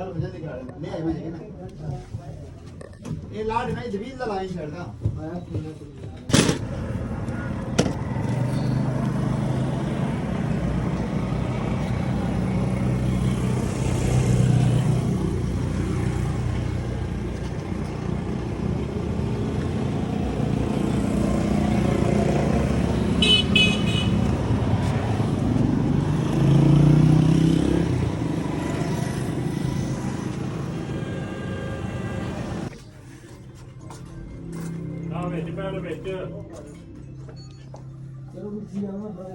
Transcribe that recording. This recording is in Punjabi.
ਗੱਲ ਵਜਾ ਦੇ ਕਰਾ ਲੈ ਆਈ ਮੈਂ ਨਾ ਇਹ ਲਾੜ ਮੈਂ ਜਵੀਲ ਦਾ ਲਾਈਨ ਛੱਡਦਾ ਆਇਆ ਵਿੱਚ ਪੈਣ ਵਿੱਚ ਚਲੋ ਕੁਝ ਆਵਾਂ ਬੜਾ